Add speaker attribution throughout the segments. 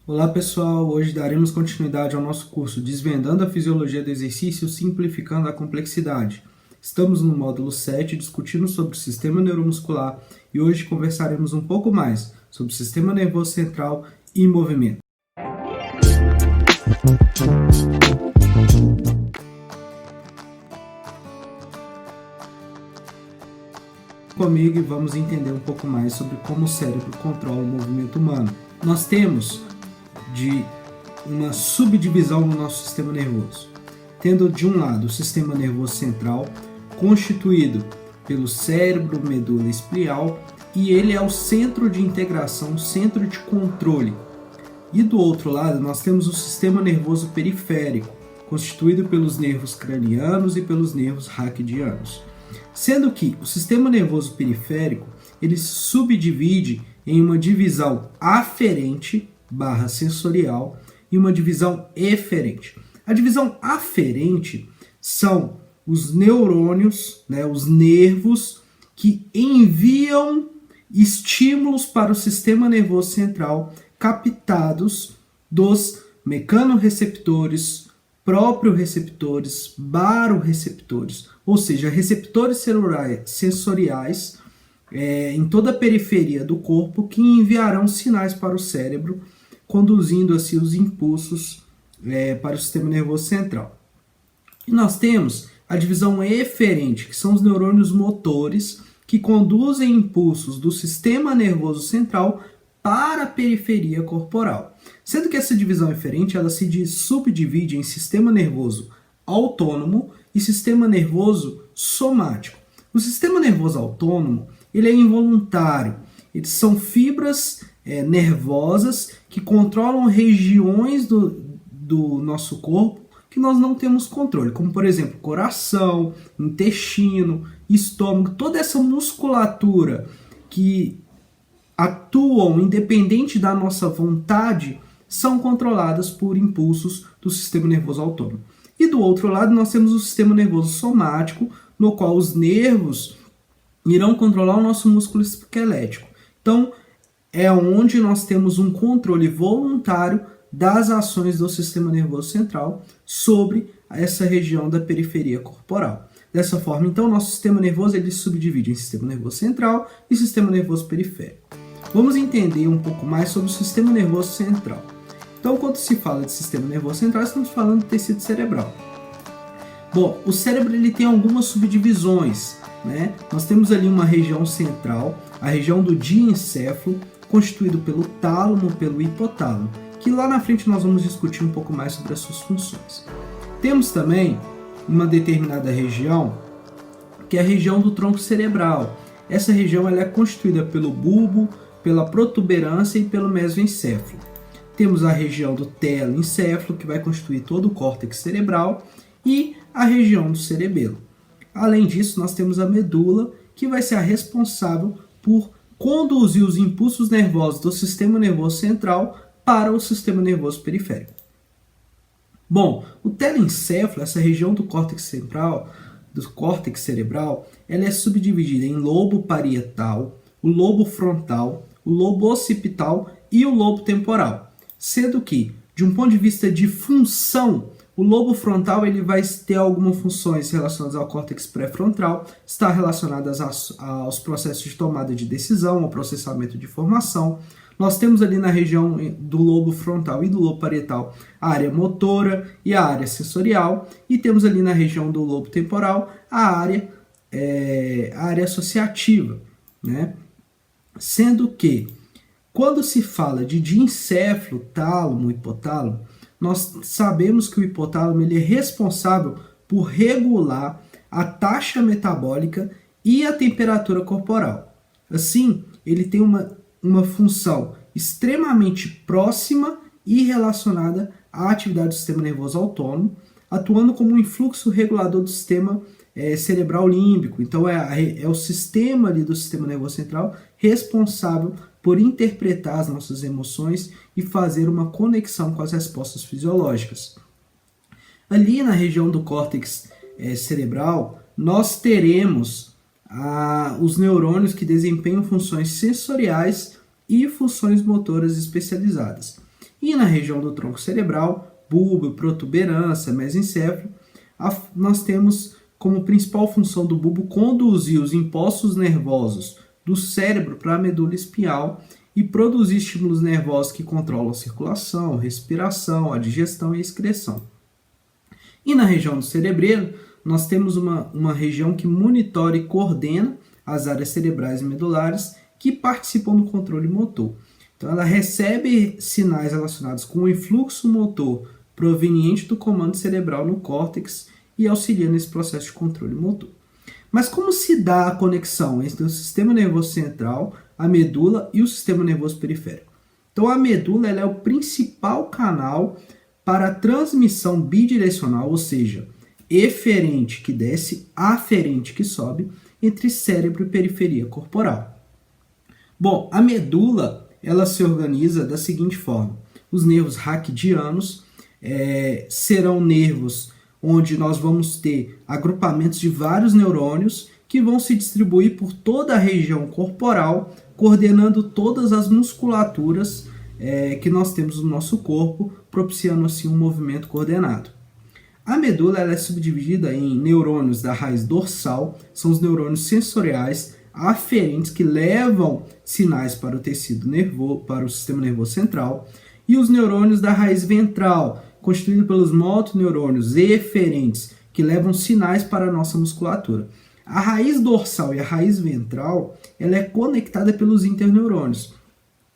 Speaker 1: Olá pessoal, hoje daremos continuidade ao nosso curso Desvendando a Fisiologia do Exercício, Simplificando a Complexidade. Estamos no módulo 7 discutindo sobre o sistema neuromuscular e hoje conversaremos um pouco mais sobre o sistema nervoso central e movimento. Comigo e vamos entender um pouco mais sobre como o cérebro controla o movimento humano. Nós temos uma subdivisão no nosso sistema nervoso, tendo de um lado o sistema nervoso central, constituído pelo cérebro, medula espinhal, e ele é o centro de integração, centro de controle. E do outro lado nós temos o sistema nervoso periférico, constituído pelos nervos cranianos e pelos nervos raquidianos. Sendo que o sistema nervoso periférico ele se subdivide em uma divisão aferente / sensorial e uma divisão eferente. A divisão aferente são os neurônios, os nervos que enviam estímulos para o sistema nervoso central captados dos mecanorreceptores, proprioreceptores, baroreceptores, ou seja, receptores sensoriais em toda a periferia do corpo que enviarão sinais para o cérebro, conduzindo assim os impulsos para o sistema nervoso central. E nós temos a divisão eferente, que são os neurônios motores que conduzem impulsos do sistema nervoso central para a periferia corporal. Sendo que essa divisão eferente ela se subdivide em sistema nervoso autônomo e sistema nervoso somático. O sistema nervoso autônomo ele é involuntário. Eles são fibras nervosas que controlam regiões do nosso corpo que nós não temos controle, como por exemplo coração, intestino, estômago, toda essa musculatura que atuam independente da nossa vontade são controladas por impulsos do sistema nervoso autônomo. E do outro lado nós temos o sistema nervoso somático, no qual os nervos irão controlar o nosso músculo esquelético. Então, é onde nós temos um controle voluntário das ações do sistema nervoso central sobre essa região da periferia corporal. Dessa forma, então, nosso sistema nervoso ele se subdivide em sistema nervoso central e sistema nervoso periférico. Vamos entender um pouco mais sobre o sistema nervoso central. Então, quando se fala de sistema nervoso central, estamos falando de tecido cerebral. Bom, o cérebro ele tem algumas subdivisões. Nós temos ali uma região central, a região do diencéfalo, constituído pelo tálamo, pelo hipotálamo, que lá na frente nós vamos discutir um pouco mais sobre as suas funções. Temos também uma determinada região, que é a região do tronco cerebral. Essa região ela é constituída pelo bulbo, pela protuberância e pelo mesoencéfalo. Temos a região do telencéfalo, que vai constituir todo o córtex cerebral, e a região do cerebelo. Além disso, nós temos a medula, que vai ser a responsável por conduzir os impulsos nervosos do sistema nervoso central para o sistema nervoso periférico. Bom, o telencéfalo, essa região do córtex cerebral, ela é subdividida em lobo parietal, o lobo frontal, o lobo occipital e o lobo temporal. Sendo que, de um ponto de vista de função, o lobo frontal ele vai ter algumas funções relacionadas ao córtex pré-frontal, está relacionadas aos processos de tomada de decisão, ao processamento de informação. Nós temos ali na região do lobo frontal e do lobo parietal a área motora e a área sensorial, e temos ali na região do lobo temporal a área associativa, Sendo que, quando se fala de diencéfalo, tálamo, hipotálamo, nós sabemos que o hipotálamo ele é responsável por regular a taxa metabólica e a temperatura corporal. Assim, ele tem uma função extremamente próxima e relacionada à atividade do sistema nervoso autônomo, atuando como um influxo regulador do sistema cerebral límbico. Então, é o sistema ali do sistema nervoso central responsável por interpretar as nossas emoções e fazer uma conexão com as respostas fisiológicas. Ali na região do córtex cerebral, nós teremos os neurônios que desempenham funções sensoriais e funções motoras especializadas. E na região do tronco cerebral, bulbo, protuberância, mesencéfalo, nós temos como principal função do bulbo conduzir os impulsos nervosos do cérebro para a medula espinhal e produzir estímulos nervosos que controlam a circulação, respiração, a digestão e a excreção. E na região do cerebelo, nós temos uma região que monitora e coordena as áreas cerebrais e medulares que participam do controle motor. Então, ela recebe sinais relacionados com o influxo motor proveniente do comando cerebral no córtex e auxilia nesse processo de controle motor. Mas como se dá a conexão entre o sistema nervoso central, a medula e o sistema nervoso periférico? Então, a medula ela é o principal canal para a transmissão bidirecional, ou seja, eferente que desce, aferente que sobe, entre cérebro e periferia corporal. Bom, a medula ela se organiza da seguinte forma: os nervos raquidianos serão nervos onde nós vamos ter agrupamentos de vários neurônios que vão se distribuir por toda a região corporal, coordenando todas as musculaturas que nós temos no nosso corpo, propiciando assim um movimento coordenado. A medula ela é subdividida em neurônios da raiz dorsal, são os neurônios sensoriais aferentes que levam sinais para o tecido nervoso, para o sistema nervoso central, e os neurônios da raiz ventral, constituído pelos motoneurônios eferentes, que levam sinais para a nossa musculatura. A raiz dorsal e a raiz ventral ela é conectada pelos interneurônios.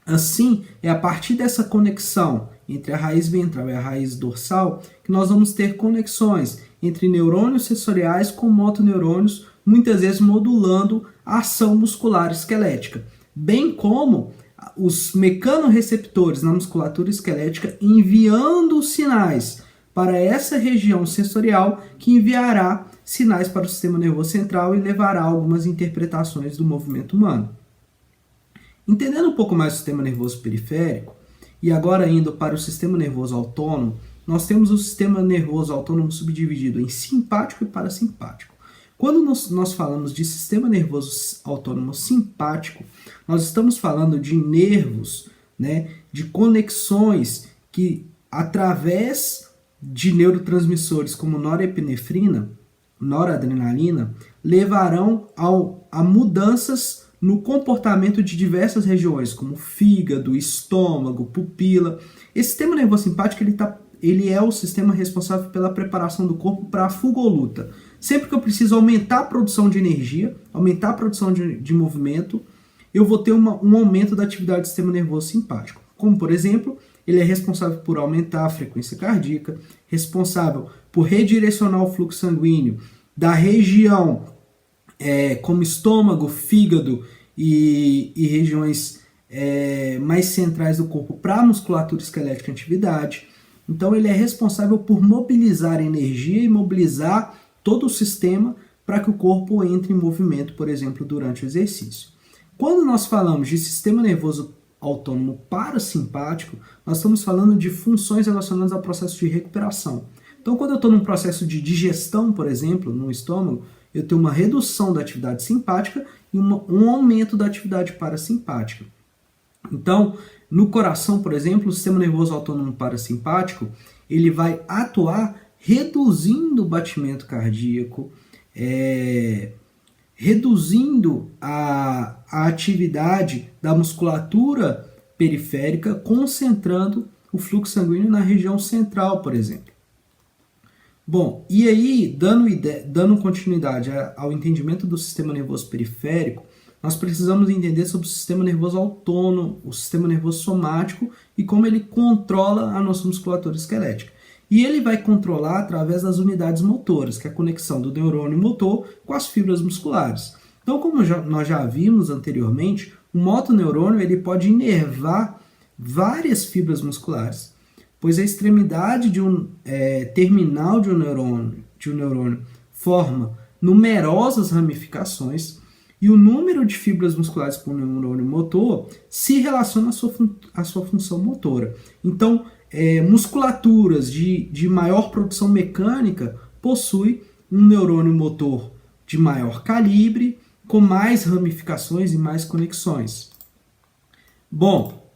Speaker 1: Assim, é a partir dessa conexão entre a raiz ventral e a raiz dorsal que nós vamos ter conexões entre neurônios sensoriais com motoneurônios, muitas vezes modulando a ação muscular esquelética, bem como os mecanorreceptores na musculatura esquelética enviando sinais para essa região sensorial que enviará sinais para o sistema nervoso central e levará algumas interpretações do movimento humano. Entendendo um pouco mais o sistema nervoso periférico, e agora indo para o sistema nervoso autônomo, nós temos o sistema nervoso autônomo subdividido em simpático e parasimpático. Quando nós falamos de sistema nervoso autônomo simpático, nós estamos falando de nervos, de conexões que, através de neurotransmissores como norepinefrina, noradrenalina, levarão a mudanças no comportamento de diversas regiões, como fígado, estômago, pupila. Esse sistema nervoso simpático ele é o sistema responsável pela preparação do corpo para a fuga ou luta. Sempre que eu preciso aumentar a produção de energia, aumentar a produção de movimento, eu vou ter um aumento da atividade do sistema nervoso simpático. Como, por exemplo, ele é responsável por aumentar a frequência cardíaca, responsável por redirecionar o fluxo sanguíneo da região como estômago, fígado e regiões mais centrais do corpo para a musculatura esquelética em atividade. Então ele é responsável por mobilizar energia e mobilizar todo o sistema para que o corpo entre em movimento, por exemplo, durante o exercício. Quando nós falamos de sistema nervoso autônomo parasimpático, nós estamos falando de funções relacionadas ao processo de recuperação. Então, quando eu estou num processo de digestão, por exemplo, no estômago, eu tenho uma redução da atividade simpática e um aumento da atividade parasimpática. Então, no coração, por exemplo, o sistema nervoso autônomo parasimpático, ele vai atuar reduzindo o batimento cardíaco, reduzindo a atividade da musculatura periférica, concentrando o fluxo sanguíneo na região central, por exemplo. Bom, e aí, dando continuidade ao entendimento do sistema nervoso periférico, nós precisamos entender sobre o sistema nervoso autônomo, o sistema nervoso somático e como ele controla a nossa musculatura esquelética. E ele vai controlar através das unidades motoras, que é a conexão do neurônio motor com as fibras musculares. Então, como nós já vimos anteriormente, o motoneurônio ele pode inervar várias fibras musculares, pois a extremidade terminal de um neurônio forma numerosas ramificações e o número de fibras musculares por neurônio motor se relaciona à sua função motora. Então, musculaturas de maior produção mecânica possuem um neurônio motor de maior calibre, com mais ramificações e mais conexões. Bom,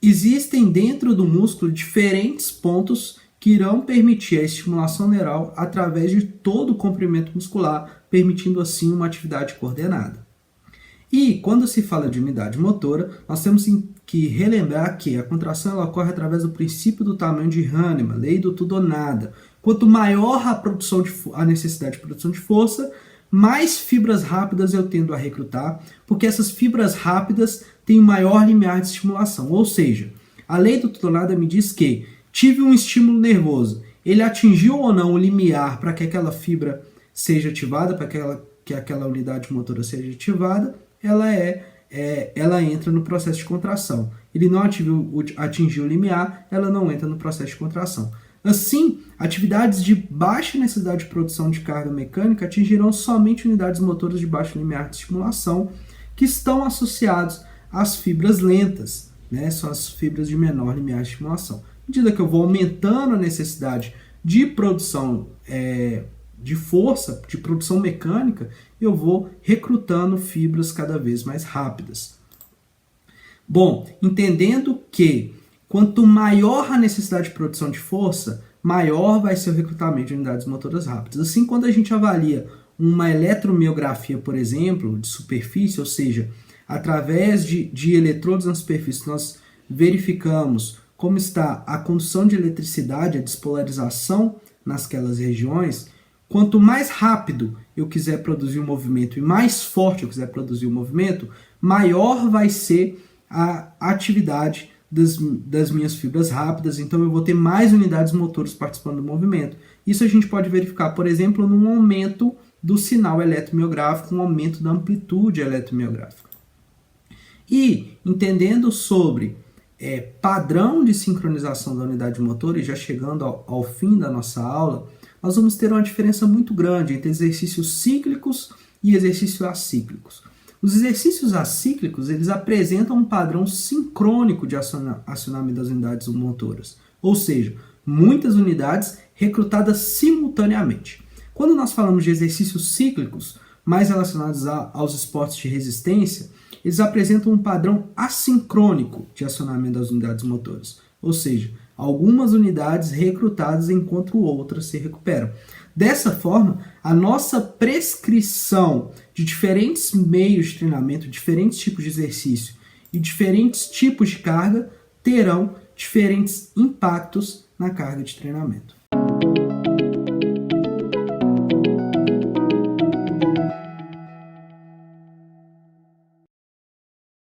Speaker 1: existem dentro do músculo diferentes pontos que irão permitir a estimulação neural através de todo o comprimento muscular, permitindo assim uma atividade coordenada. E quando se fala de unidade motora, nós temos que relembrar que a contração ela ocorre através do princípio do tamanho de Hahnemann, lei do tudo ou nada. Quanto maior a necessidade de produção de força, mais fibras rápidas eu tendo a recrutar, porque essas fibras rápidas têm maior limiar de estimulação. Ou seja, a lei do tudo ou nada me diz que tive um estímulo nervoso, ele atingiu ou não o limiar para que aquela fibra seja ativada, para que aquela unidade motora seja ativada, ela entra no processo de contração. Ele não atingiu o limiar, ela não entra no processo de contração. Assim, atividades de baixa necessidade de produção de carga mecânica atingirão somente unidades motoras de baixo limiar de estimulação, que estão associados às fibras lentas, né? São as fibras de menor limiar de estimulação. À medida que eu vou aumentando a necessidade de produção de força, de produção mecânica, eu vou recrutando fibras cada vez mais rápidas. Bom, entendendo que quanto maior a necessidade de produção de força, maior vai ser o recrutamento de unidades motoras rápidas. Assim, quando a gente avalia uma eletromiografia, por exemplo, de superfície, ou seja, através de eletrodos na superfície, nós verificamos como está a condução de eletricidade, a despolarização nasquelas regiões. Quanto mais rápido eu quiser produzir um movimento e mais forte eu quiser produzir um movimento, maior vai ser a atividade das minhas fibras rápidas, então eu vou ter mais unidades motoras participando do movimento. Isso a gente pode verificar, por exemplo, num aumento do sinal eletromiográfico, um aumento da amplitude eletromiográfica. E, entendendo sobre padrão de sincronização da unidade motora, e já chegando ao fim da nossa aula, nós vamos ter uma diferença muito grande entre exercícios cíclicos e exercícios acíclicos. Os exercícios acíclicos, eles apresentam um padrão sincrônico de acionamento das unidades motoras, ou seja, muitas unidades recrutadas simultaneamente. Quando nós falamos de exercícios cíclicos, mais relacionados aos esportes de resistência, eles apresentam um padrão assincrônico de acionamento das unidades motoras, ou seja, algumas unidades recrutadas enquanto outras se recuperam. Dessa forma, a nossa prescrição de diferentes meios de treinamento, diferentes tipos de exercício e diferentes tipos de carga terão diferentes impactos na carga de treinamento.